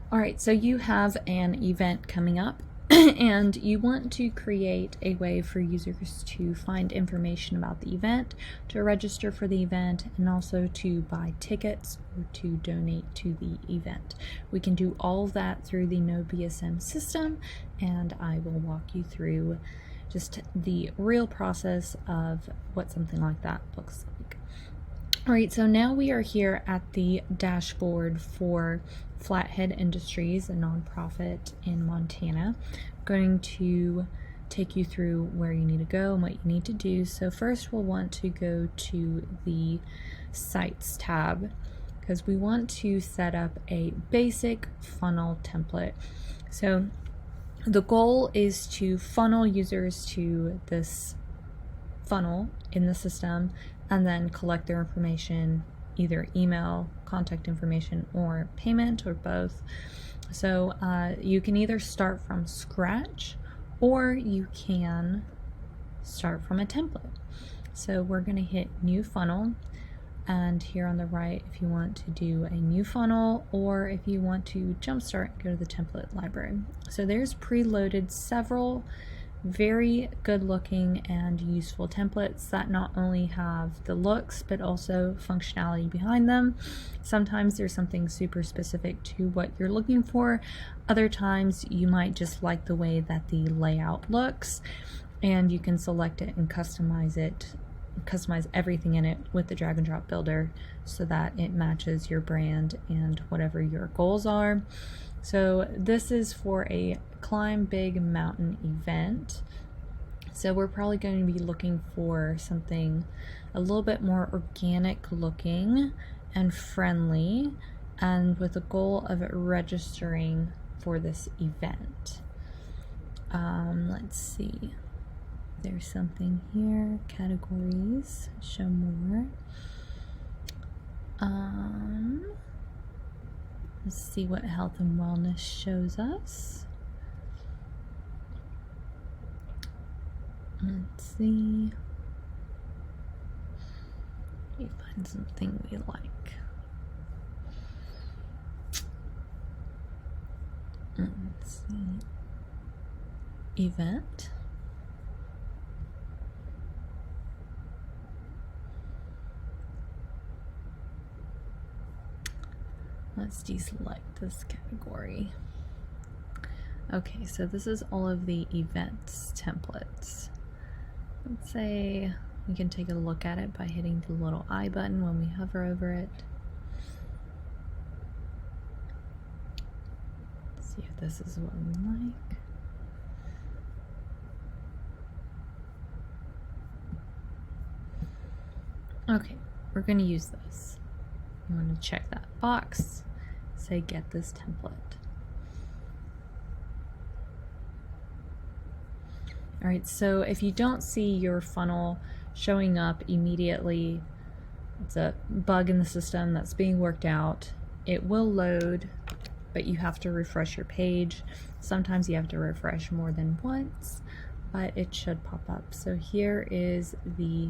All right, so you have an event coming up and you want to create a way for users to find information about the event, to register for the event, and also to buy tickets or to donate to the event. We can do all of that through the NodeBSM system, and I will walk you through just the real process of what something like that looks like. All right, so now we are here at the dashboard for Flathead Industries, a nonprofit in Montana. I'm going to take you through where you need to go and what you need to do. So first we'll want to go to the Sites tab because we want to set up a basic funnel template. So the goal is to funnel users to this funnel in the system and then collect their information, either email, contact information, or payment, or both. So you can either start from scratch or you can start from a template. So we're going to hit new funnel, and here on the right, if you want to do a new funnel or if you want to jumpstart, go to the template library. So there's preloaded several very good looking and useful templates that not only have the looks but also functionality behind them. Sometimes there's something super specific to what you're looking for. Other times you might just like the way that the layout looks, and you can select it and customize everything in it with the drag and drop builder so that it matches your brand and whatever your goals are. So this is for a Climb Big Mountain event. So we're probably going to be looking for something a little bit more organic looking and friendly, and with the goal of registering for this event. Let's see. There's something here. Categories. Show more. Let's see what health and wellness shows us. Let's see. Let me find something we like. Let's see. Event. Let's deselect this category. Okay, so this is all of the events templates. Let's say we can take a look at it by hitting the little I button when we hover over it. Let's see if this is what we like. Okay, we're going to use this. You want to check that box, say get this template. All right, so if you don't see your funnel showing up immediately, it's a bug in the system that's being worked out. It will load, but you have to refresh your page. Sometimes you have to refresh more than once, but it should pop up. So here is the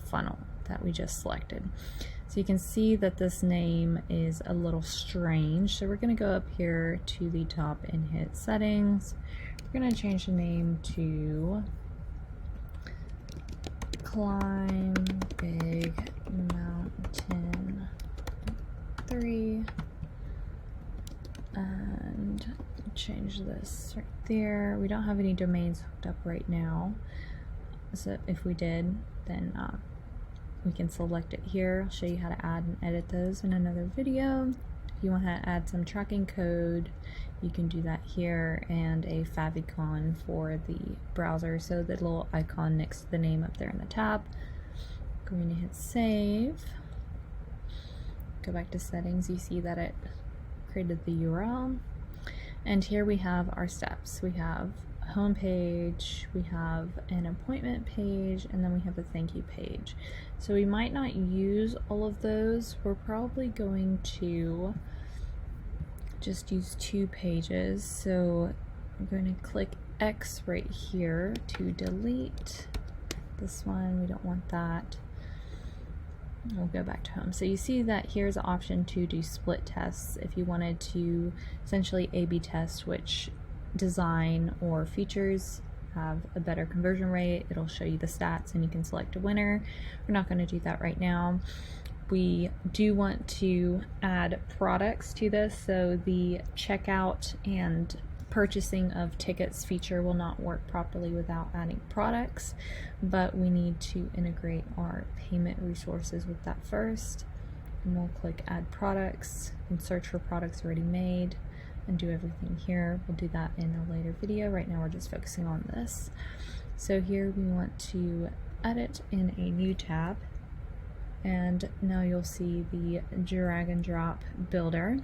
funnel that we just selected. So you can see that this name is a little strange. So we're going to go up here to the top and hit settings. We're going to change the name to Climb Big Mountain 3 and change this right there. We don't have any domains hooked up right now, so if we did, then we can select it here. I'll show you how to add and edit those in another video. If you want to add some tracking code, you can do that here, and a favicon for the browser, so the little icon next to the name up there in the tab. Going to hit save. Go back to settings. You see that it created the URL, and here we have our steps. We have a home page, we have an appointment page, and then we have a thank you page. So we might not use all of those. We're probably going to just use 2 pages. So I'm going to click X right here to delete this one. We don't want that. we'll go back to home. So you see that here's an option to do split tests if you wanted to essentially A/B test which design or features have a better conversion rate. It'll show you the stats and you can select a winner. We're not going to do that right now. We do want to add products to this, so the checkout and purchasing of tickets feature will not work properly without adding products, but we need to integrate our payment resources with that first. And we'll click add products and search for products already made and do everything here. We'll do that in a later video. Right now we're just focusing on this. So here we want to edit in a new tab, and now you'll see the drag and drop builder.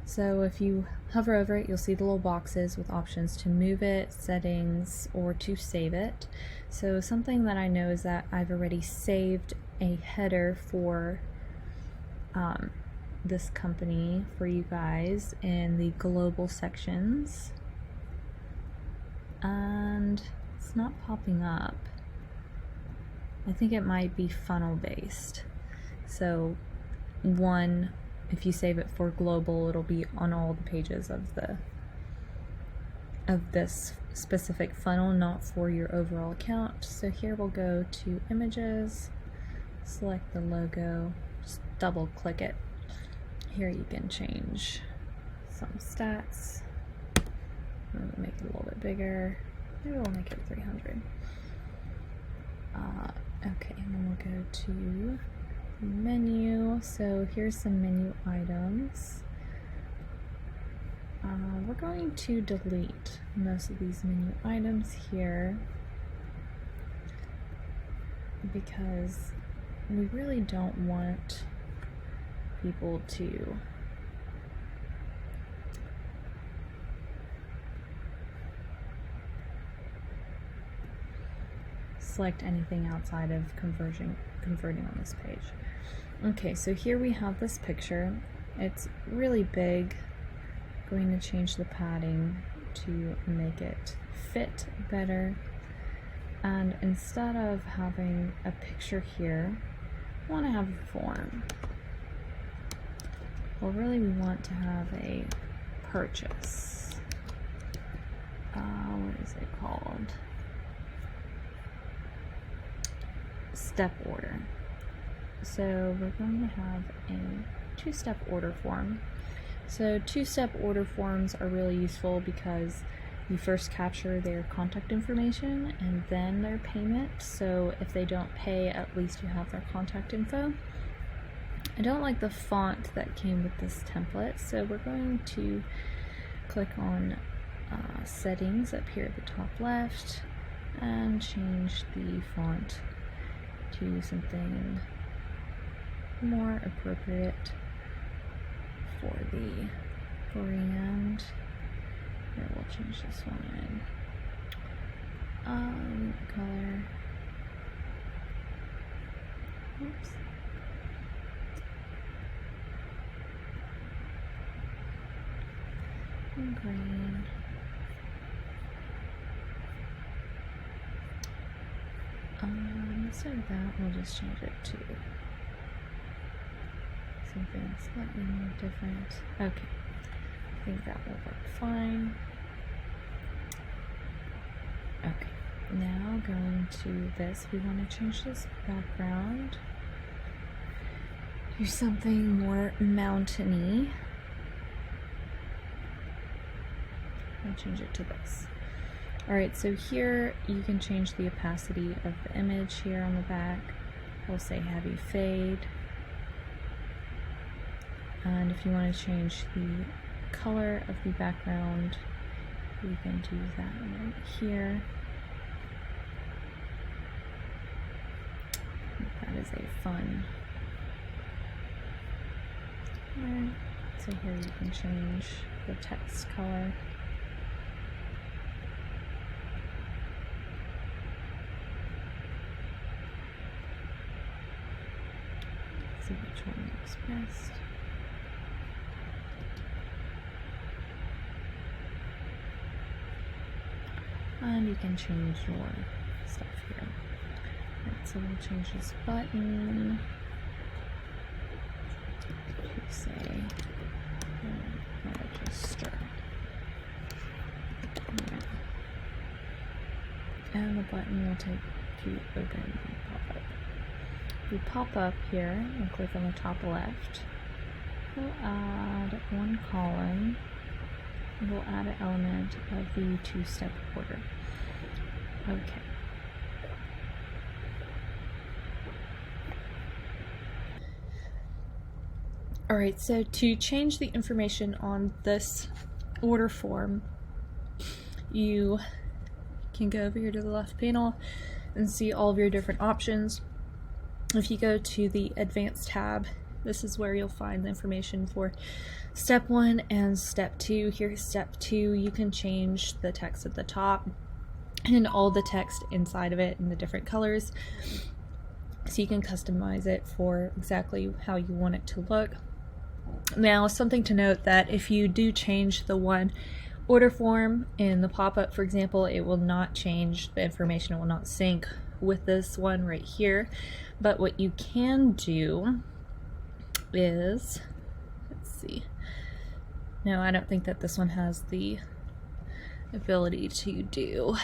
So if you hover over it, you'll see the little boxes with options to move it, settings, or to save it. So something that I know is that I've already saved a header for this company for you guys in the global sections, and it's not popping up. I think it might be funnel based. So if you save it for global, it'll be on all the pages of this specific funnel, not for your overall account. So here we'll go to images, select the logo, just double click it. Here you can change some stats. We'll make it a little bit bigger. Maybe we'll make it 300. Okay, and then we'll go to menu. So here's some menu items. We're going to delete most of these menu items here because we really don't want people to select anything outside of converting on this page. Okay, so here we have this picture. It's really big. I'm going to change the padding to make it fit better. And instead of having a picture here, I want to have a form. Well, really we want to have a purchase. What is it called? Step order. So we're going to have a two-step order form. So two-step order forms are really useful because you first capture their contact information and then their payment. So if they don't pay, at least you have their contact info. I don't like the font that came with this template, so we're going to click on settings up here at the top left and change the font to something more appropriate for the brand. Here, we'll change this one in color. Oops. And green. Instead of that, we'll just change it to something slightly more different. Okay, I think that will work fine. Okay, now going to this, we want to change this background to something more mountainy. I'll change it to this. Alright, so here you can change the opacity of the image here on the back. We'll say heavy fade. And if you want to change the color of the background, you can do that right here. That is a fun color. So here you can change the text color. See which one looks best. And you can change your stuff here. So we'll change this button to say register. And the button will take you open pop-up. If we pop up here and click on the top left, we'll add one column. We'll add an element of the two-step order. Okay. Alright, so to change the information on this order form, you can go over here to the left panel and see all of your different options. If you go to the Advanced tab, this is where you'll find the information for step 1 and step 2. Here's step 2. You can change the text at the top and all the text inside of it in the different colors. So you can customize it for exactly how you want it to look. Now, something to note that if you do change the one order form in the pop-up, for example, it will not change the information. It will not sync with this one right here. But what you can do is, let's see. No, I don't think that this one has the ability to do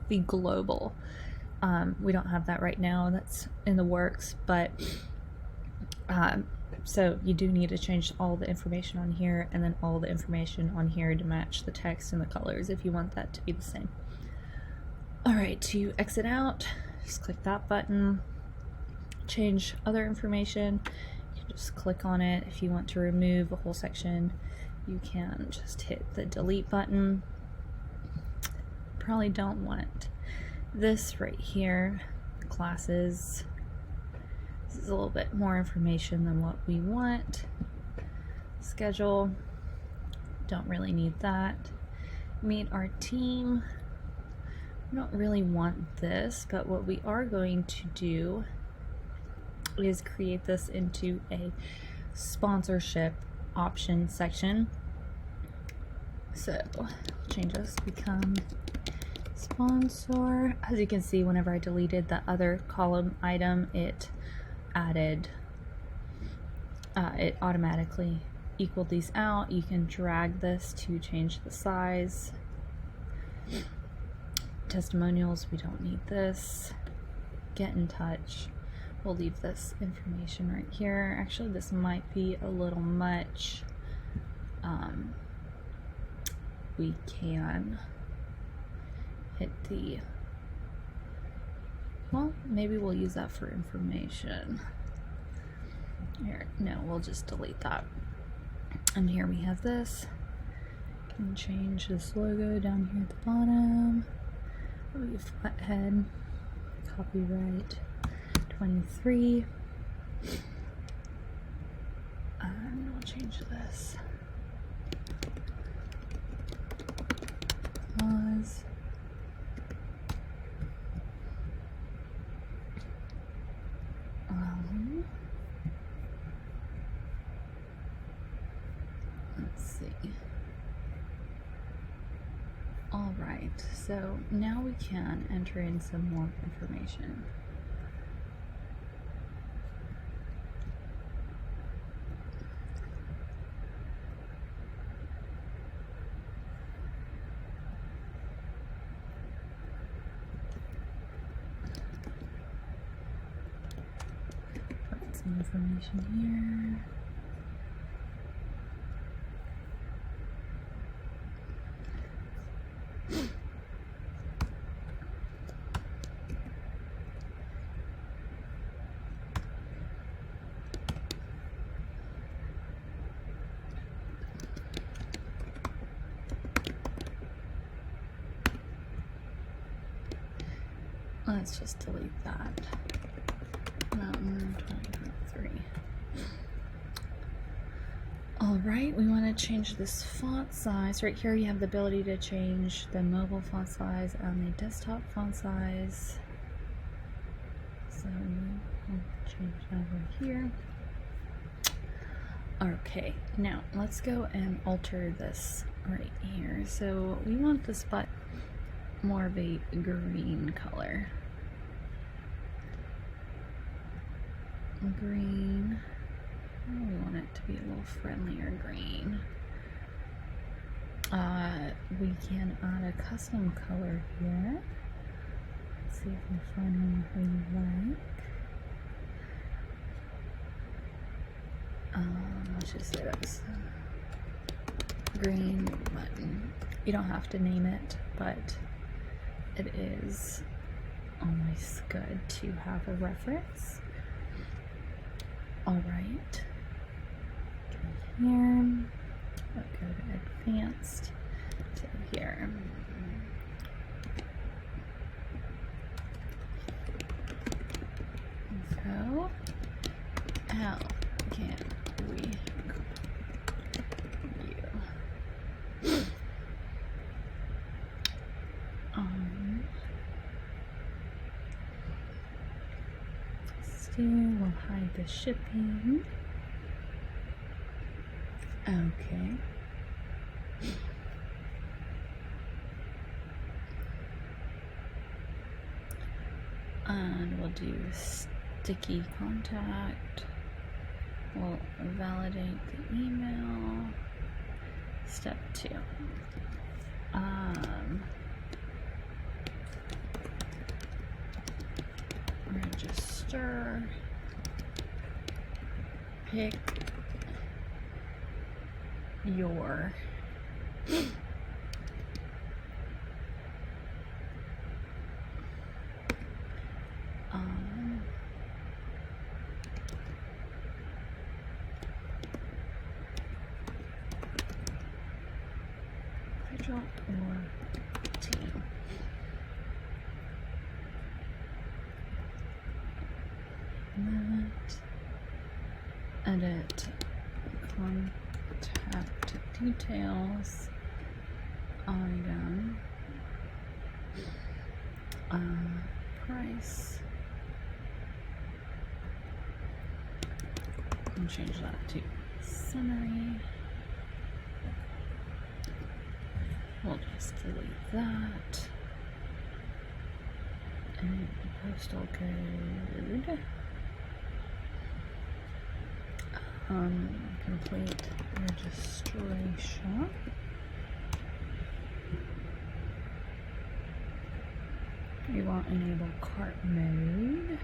the global. We don't have that right now. That's in the works, but so you do need to change all the information on here and then all the information on here to match the text and the colors if you want that to be the same. Alright, to exit out, just click that button. Change other information, you can just click on it. If you want to remove a whole section, you can just hit the delete button. Probably don't want this right here, classes. This is a little bit more information than what we want. Schedule, don't really need that. Meet our team, we don't really want this, but what we are going to do is create this into a sponsorship option section. So change this, become sponsor. As you can see, whenever I deleted the other column item, it added, it automatically equaled these out. You can drag this to change the size. Testimonials, we don't need this. Get in touch, we'll leave this information right here. Actually, this might be a little much. We can hit the, well, maybe we'll use that for information. Here, no, we'll just delete that. And here we have this. Can change this logo down here at the bottom. Maybe flathead, copyright 23. And we'll change this. Pause. Let's see. All right, so now we can enter in some more information. Put some information here. Let's just delete that. Mountain 2023. Alright, we want to change this font size. Right here you have the ability to change the mobile font size and the desktop font size. So we'll change that over here. Okay, now let's go and alter this right here. So we want this button more of a green color. green. We want it to be a little friendlier green. We can add a custom color here. Let's see if we find one we like. Let's just say that's green button. You don't have to name it, but it is always good to have a reference. All right. Here, we'll go to advanced. So here. So, how can we view? Still, we'll hide the shipping. Okay. And we'll do sticky contact. We'll validate the email. Step 2. Register. Pick your individual or team. Edit contact details, item, price, and change that to summary. We'll just delete that. And postal code. Complete registration. We want enable cart mode.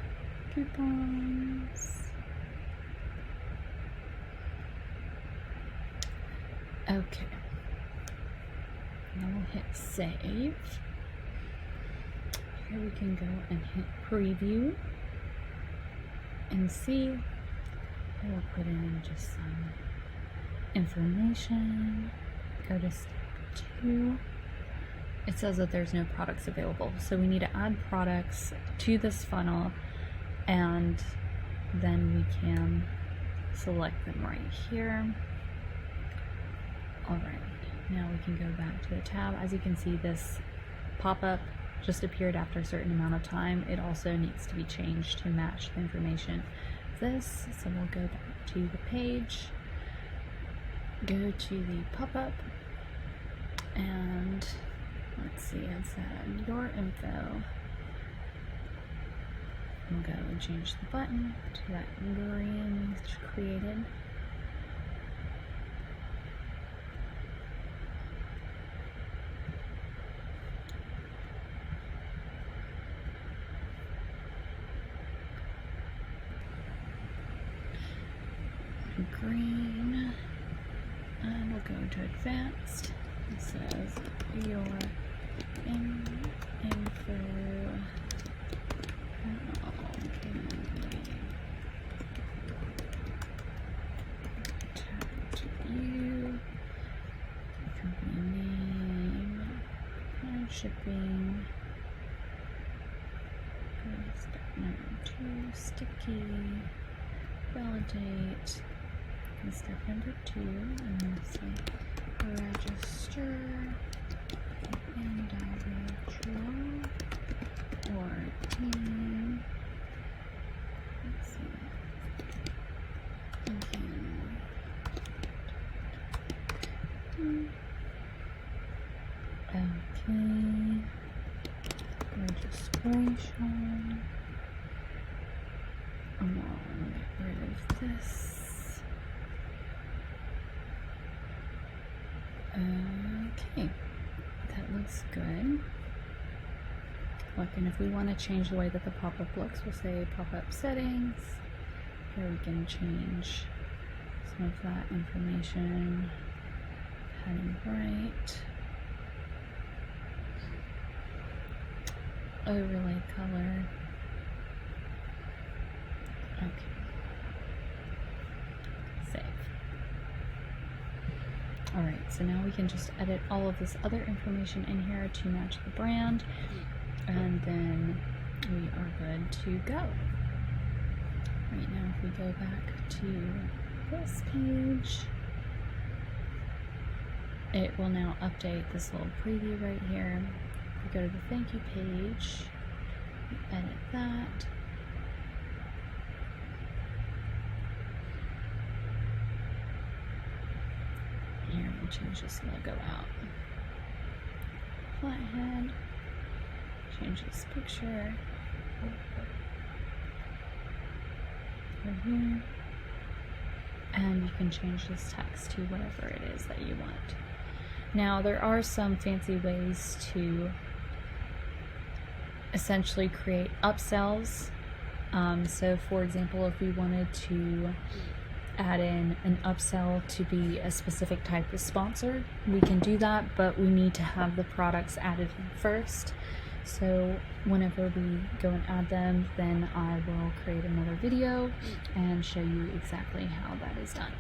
Coupons. Okay. Now we'll hit save. Here we can go and hit preview and see. We'll put in just some information. Go to step 2. It says that there's no products available, so we need to add products to this funnel, and then we can select them right here. All right, now we can go back to the tab. As you can see, this pop-up just appeared after a certain amount of time. It also needs to be changed to match the information of this. So we'll go back to the page, go to the pop-up, and let's see, it said your info. We'll go and change the button to that green we created. Green, and we'll go to advanced. It says your info. Contact you. Company name. And shipping. Step number 2. Sticky. Validate. And step number 2, and we'll say register individual or team. Let's see. Okay. Registration. remove this. Okay, that looks good. Look, and if we want to change the way that the pop-up looks, we'll say pop-up settings. Here we can change some of that information. Heading right. Overlay color. Okay. Save. Alright, so now we can just edit all of this other information in here to match the brand, and then we are good to go. Right now, if we go back to this page, it will now update this little preview right here. If we go to the thank you page, we edit that. Here, we'll change this logo out. Flathead. Change this picture. Right here. And you can change this text to whatever it is that you want. Now, there are some fancy ways to essentially create upsells. So, for example, if we wanted to add in an upsell to be a specific type of sponsor, we can do that, but we need to have the products added in first. So whenever we go and add them, then I will create another video and show you exactly how that is done.